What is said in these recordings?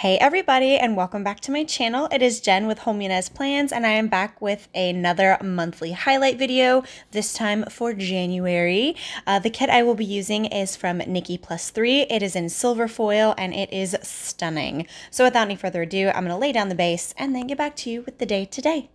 Hey everybody, and welcome back to my channel. It is Jen with Hull-Muniz Plans, and I am back with another monthly highlight video, this time for January. The kit I will be using is from Nikkiplusthree. It is in silver foil and it is stunning. So without any further ado, I'm going to lay down the base and then get back to you with the day today.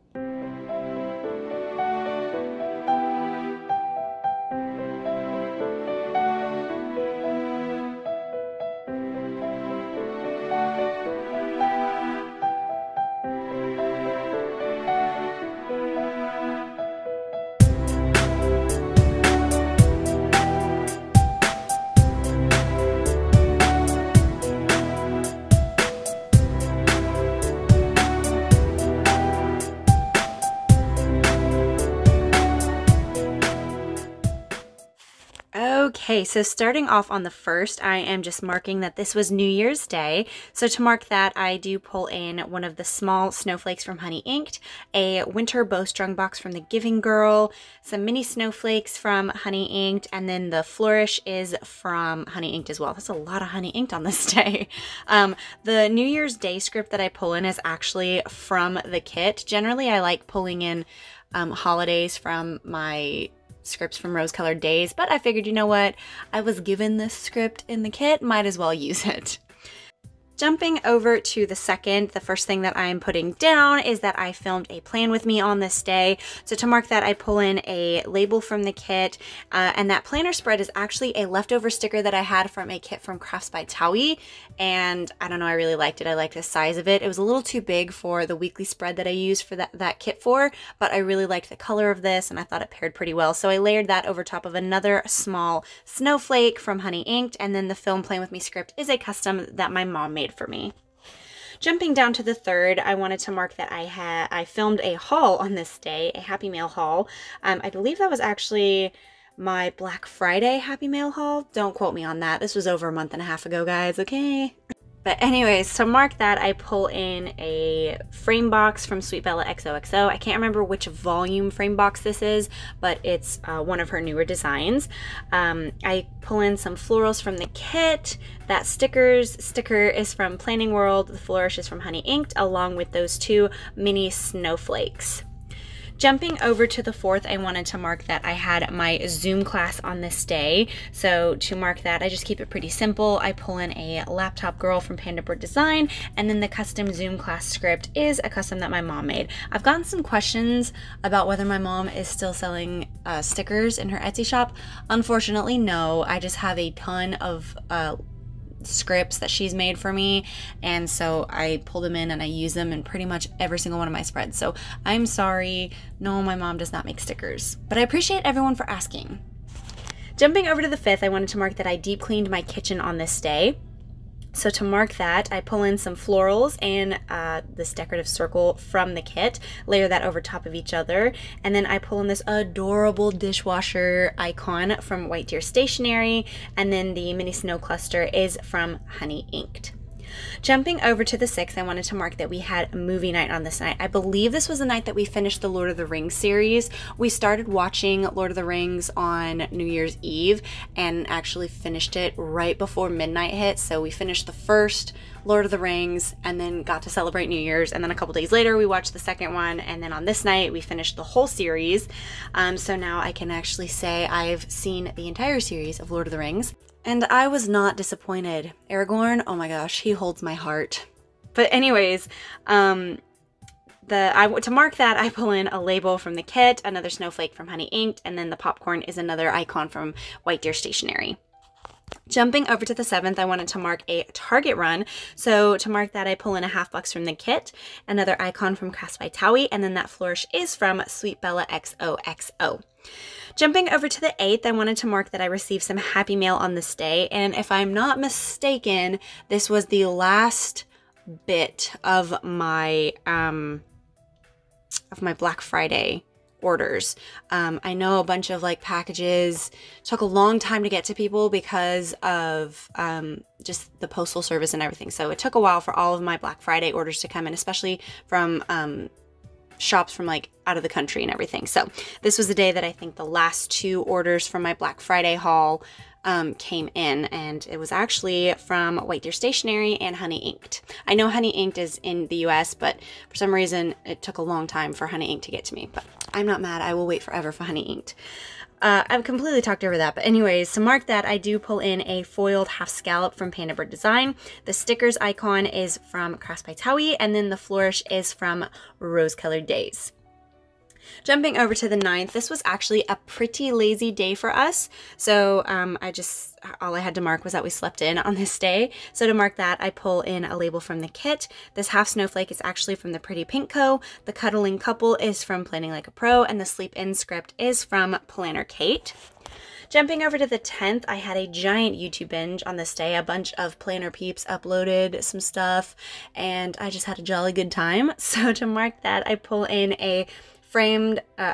Okay, so starting off on the 1st, I am just marking that this was New Year's Day. So to mark that, I do pull in one of the small snowflakes from Honey Inked, a winter bowstrung box from the Giving Girl, some mini snowflakes from Honey Inked, and then the flourish is from Honey Inked as well. That's a lot of Honey Inked on this day. The New Year's Day script that I pull in is actually from the kit. Generally, I like pulling in holidays from my scripts from Rose Colored Days, but I figured, you know what, I was given this script in the kit, might as well use it. Jumping over to the 2nd, the first thing that I am putting down is that I filmed a plan with me on this day. So to mark that, I pull in a label from the kit, and that planner spread is actually a leftover sticker that I had from a kit from Crafts by Towie, and I don't know, I really liked it. I liked the size of it. It was a little too big for the weekly spread that I used for that kit for, but I really liked the color of this, and I thought it paired pretty well. So I layered that over top of another small snowflake from Honey Inked, and then the Film Plan With Me script is a custom that my mom made for me. Jumping down to the 3rd, I wanted to mark that I filmed a haul on this day, a Happy Mail haul. I believe that was actually my Black Friday Happy Mail haul. Don't quote me on that. This was over a month and a half ago, guys, okay? But anyways, to mark that, I pull in a frame box from Sweet Bella XOXO. I can't remember which volume frame box this is, but it's one of her newer designs. I pull in some florals from the kit. That sticker is from Planning World. The flourish is from Honey Inked, along with those 2 mini snowflakes. Jumping over to the 4th, I wanted to mark that I had my Zoom class on this day. So to mark that, I just keep it pretty simple. I pull in a Laptop Girl from Panda Bird Design, and then the custom Zoom class script is a custom that my mom made. I've gotten some questions about whether my mom is still selling stickers in her Etsy shop. Unfortunately, no. I just have a ton of scripts that she's made for me, and so I pull them in and I use them in pretty much every single one of my spreads. So I'm sorry, no, my mom does not make stickers, but I appreciate everyone for asking. Jumping over to the 5th, I wanted to mark that I deep cleaned my kitchen on this day. So to mark that, I pull in some florals and this decorative circle from the kit, layer that over top of each other, and then I pull in this adorable dishwasher icon from White Deer Stationery, and then the mini snow cluster is from Honey Inked. Jumping over to the 6th, I wanted to mark that we had a movie night on this night. I believe this was the night that we finished the Lord of the Rings series. We started watching Lord of the Rings on New Year's Eve and actually finished it right before midnight hit. So we finished the first Lord of the Rings and then got to celebrate New Year's, and then a couple days later we watched the second one, and then on this night we finished the whole series. So now I can actually say I've seen the entire series of Lord of the Rings. And I was not disappointed. Aragorn, oh my gosh, he holds my heart. But anyways, to mark that, I pull in a label from the kit, another snowflake from Honey Inked, and then the popcorn is another icon from White Deer Stationery. Jumping over to the 7th, I wanted to mark a Target run. So to mark that, I pull in a half box from the kit, another icon from Crafts by Towie, and then that flourish is from Sweet Bella XOXO. Jumping over to the 8th, I wanted to mark that I received some Happy Mail on this day, and if I'm not mistaken, this was the last bit of my Black Friday orders. I know a bunch of packages took a long time to get to people because of just the postal service and everything. So it took a while for all of my Black Friday orders to come in, especially from shops from out of the country and everything. So this was the day that I think the last 2 orders from my Black Friday haul came in, and it was actually from White Deer Stationery and Honey Inked. I know Honey Inked is in the US, but for some reason it took a long time for Honey Inked to get to me, but I'm not mad. I will wait forever for Honey Inked. I've completely talked over that, but anyways, to mark that, I do pull in a foiled half scallop from Panda Bird Design. The stickers icon is from Crafts by Towie, and then the flourish is from Rose Colored Days. Jumping over to the 9th, this was actually a pretty lazy day for us. So all I had to mark was that we slept in on this day. So to mark that, I pull in a label from the kit. This half snowflake is actually from the Pretty Pink Co. The Cuddling Couple is from Planning Like a Pro, and the Sleep In script is from Planner Kate. Jumping over to the 10th, I had a giant YouTube binge on this day. A bunch of planner peeps uploaded some stuff, and I just had a jolly good time. So to mark that, I pull in a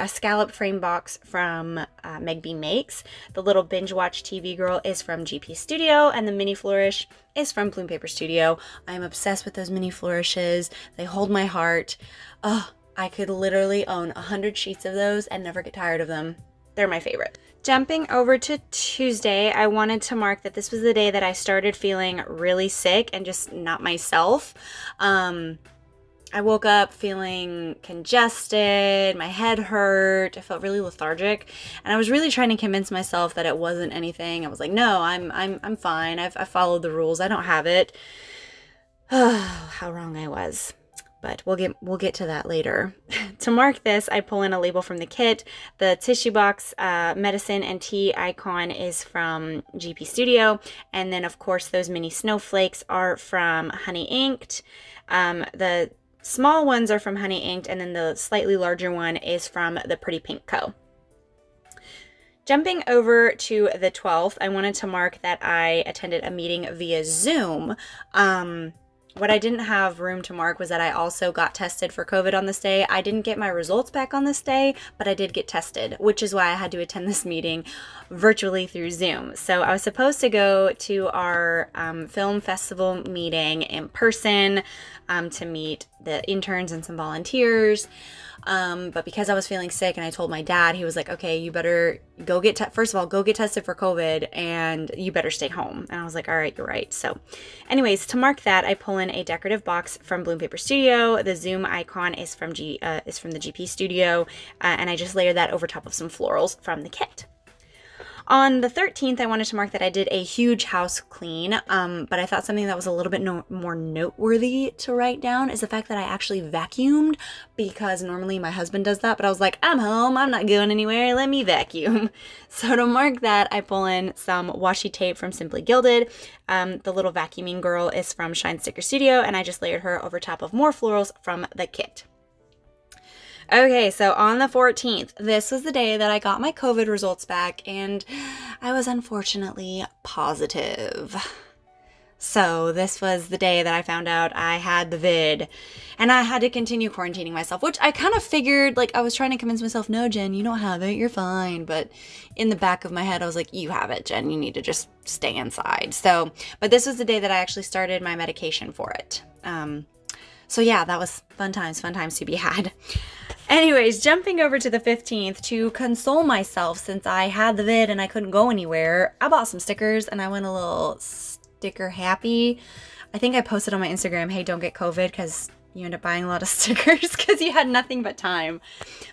scalloped frame box from Meg B Makes. The little binge watch TV girl is from GP Studio, and the mini flourish is from Bloom Paper Studio. I'm obsessed with those mini flourishes. They hold my heart. Oh, I could literally own 100 sheets of those and never get tired of them. They're my favorite. Jumping over to Tuesday, I wanted to mark that this was the day that I started feeling really sick and just not myself. I woke up feeling congested, my head hurt, I felt really lethargic, and I was really trying to convince myself that it wasn't anything. I was like, no, I'm fine. I followed the rules. I don't have it. Oh, how wrong I was. But we'll get to that later. To mark this, I pull in a label from the kit. The tissue box medicine and tea icon is from GP Studio, and then of course those mini snowflakes are from Honey Inked. The small ones are from Honey Inked, and then the slightly larger one is from the Pretty Pink Co. Jumping over to the 12th, I wanted to mark that I attended a meeting via Zoom. What I didn't have room to mark was that I also got tested for COVID on this day. I didn't get my results back on this day, but I did get tested, which is why I had to attend this meeting virtually through Zoom. So I was supposed to go to our film festival meeting in person to meet the interns and some volunteers. But because I was feeling sick and I told my dad, he was like, okay, you better go first of all, go get tested for COVID, and you better stay home. And I was like, all right, you're right. So anyways, to mark that, I pull in a decorative box from Bloom Paper Studio. The Zoom icon is from the GP Studio, and I just layered that over top of some florals from the kit. On the 13th, I wanted to mark that I did a huge house clean, but I thought something that was a little bit more noteworthy to write down is the fact that I actually vacuumed, because normally my husband does that, but I was like, I'm home, I'm not going anywhere, let me vacuum. So to mark that, I pull in some washi tape from Simply Gilded. The little vacuuming girl is from Shine Sticker Studio, and I just layered her over top of more florals from the kit. Okay, so on the 14th, this was the day that I got my COVID results back, and I was unfortunately positive. So this was the day that I found out I had the vid, and I had to continue quarantining myself, which I kind of figured, like, I was trying to convince myself, no, Jen, you don't have it, you're fine. But in the back of my head, I was like, you have it, Jen, you need to just stay inside. So, but this was the day that I actually started my medication for it. So yeah, that was fun times to be had. Anyways, jumping over to the 15th, to console myself since I had the vid and I couldn't go anywhere, I bought some stickers and I went a little sticker happy. I think I posted on my Instagram, hey, don't get COVID, because you end up buying a lot of stickers because you had nothing but time.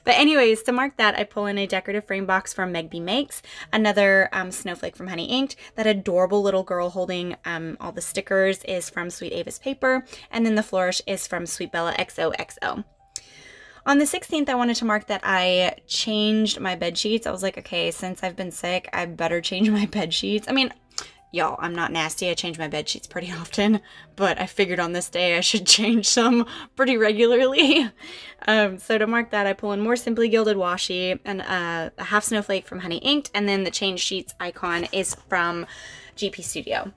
But anyways, to mark that, I pull in a decorative frame box from Meg B Makes, another snowflake from Honey Inked. That adorable little girl holding all the stickers is from Sweet Avis Paper, and then the flourish is from Sweet Bella XOXO. On the 16th, I wanted to mark that I changed my bed sheets. I was like, okay, since I've been sick, I better change my bed sheets. I mean, y'all, I'm not nasty. I change my bed sheets pretty often, but I figured on this day I should change some pretty regularly. So to mark that, I pull in more Simply Gilded washi and a half snowflake from Honey Inked, and then the change sheets icon is from GP Studio.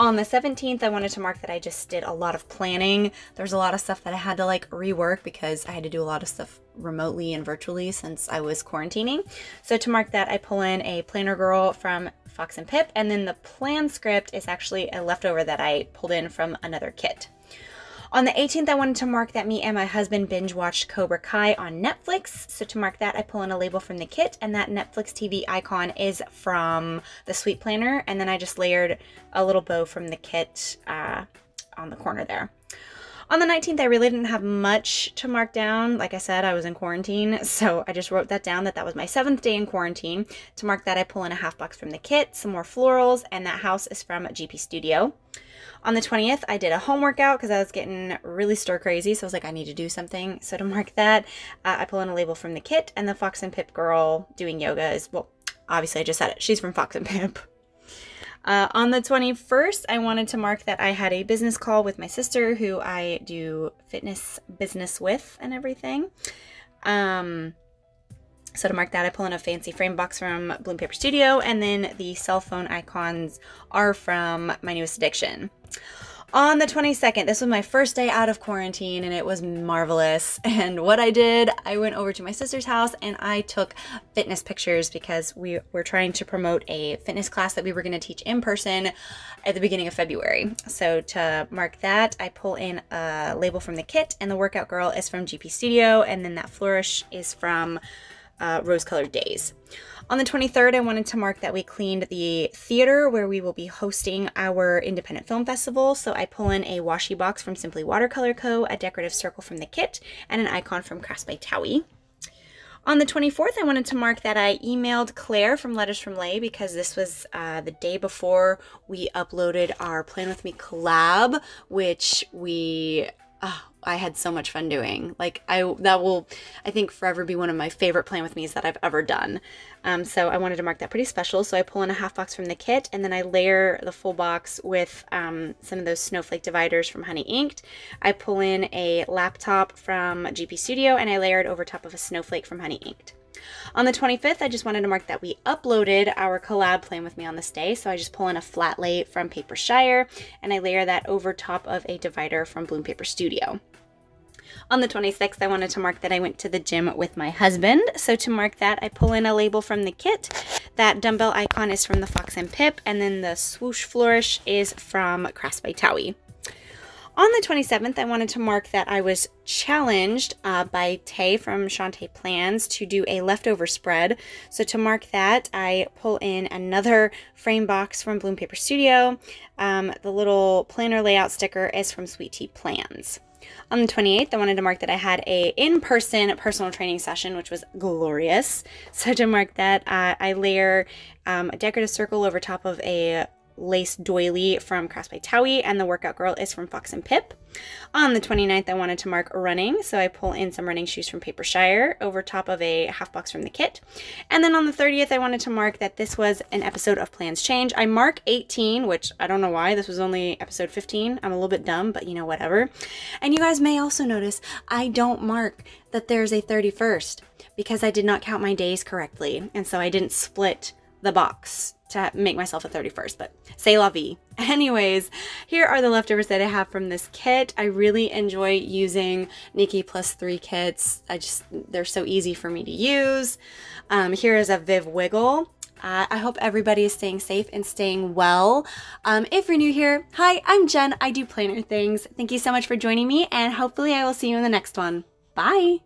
On the 17th, I wanted to mark that I just did a lot of planning. There's a lot of stuff that I had to like rework because I had to do a lot of stuff remotely and virtually since I was quarantining. So to mark that, I pull in a Planner Girl from Fox and Pip, and then the plan script is actually a leftover that I pulled in from another kit. On the 18th, I wanted to mark that me and my husband binge watched Cobra Kai on Netflix. So to mark that, I pull in a label from the kit, and that Netflix TV icon is from the Sweet Planner. And then I just layered a little bow from the kit on the corner there. On the 19th, I really didn't have much to mark down. Like I said, I was in quarantine, so I just wrote that down that was my 7th day in quarantine. To mark that, I pull in a half box from the kit, some more florals, and that house is from GP Studio. On the 20th, I did a home workout because I was getting really stir crazy, so I was like, I need to do something. So to mark that, I pull in a label from the kit, and the Fox and Pip girl doing yoga is, well, obviously I just said it. She's from Fox and Pip. On the 21st, I wanted to mark that I had a business call with my sister who I do fitness business with and everything. So to mark that, I pull in a fancy frame box from Bloom Paper Studio, and then the cell phone icons are from My Newest Addiction. On the 22nd, this was my first day out of quarantine, and it was marvelous. And what I did, I went over to my sister's house and I took fitness pictures because we were trying to promote a fitness class that we were going to teach in person at the beginning of February. So to mark that, I pull in a label from the kit, and the workout girl is from GP Studio, and then that flourish is from Rose Colored Days. On the 23rd, I wanted to mark that we cleaned the theater where we will be hosting our independent film festival. So I pull in a washi box from Simply Watercolor Co., a decorative circle from the kit, and an icon from Crafts by Towie. On the 24th, I wanted to mark that I emailed Claire from Letters from Lay because this was the day before we uploaded our Plan With Me collab, which I had so much fun doing. Like, that will, I think, forever be one of my favorite Plan With Me's that I've ever done. So I wanted to mark that pretty special. So I pull in a half box from the kit, and then I layer the full box with some of those snowflake dividers from Honey Inked. I pull in a laptop from GP Studio, and I layer it over top of a snowflake from Honey Inked. On the 25th, I just wanted to mark that we uploaded our collab Plan With Me on this day. So I just pull in a flat lay from Paper Shire, and I layer that over top of a divider from Bloom Paper Studio. On the 26th, I wanted to mark that I went to the gym with my husband. So to mark that, I pull in a label from the kit. That dumbbell icon is from the Fox and Pip, and then the swoosh flourish is from Crafts by Towie. On the 27th, I wanted to mark that I was challenged by Tay from Shantae Plans to do a leftover spread. So to mark that, I pull in another frame box from Bloom Paper Studio. The little planner layout sticker is from Sweet Tea Plans. On the 28th, I wanted to mark that I had a in-person personal training session, which was glorious. So to mark that, I layer a decorative circle over top of a lace doily from Crafts by Towie, and the workout girl is from Fox and Pip. On the 29th, I wanted to mark running, so I pull in some running shoes from Paper Shire over top of a half box from the kit. And then on the 30th, I wanted to mark that this was an episode of Plans Change. I mark 18, which I don't know why. This was only episode 15. I'm a little bit dumb, but you know, whatever. And you guys may also notice I don't mark that there's a 31st because I did not count my days correctly, and so I didn't split the box to make myself a 31st, but c'est la vie. Anyways, here are the leftovers that I have from this kit. I really enjoy using Nikkiplusthree kits. They're so easy for me to use. Here is a Viv Wiggle. I hope everybody is staying safe and staying well. If you're new here, hi, I'm Jen. I do planner things. Thank you so much for joining me, and hopefully I will see you in the next one. Bye!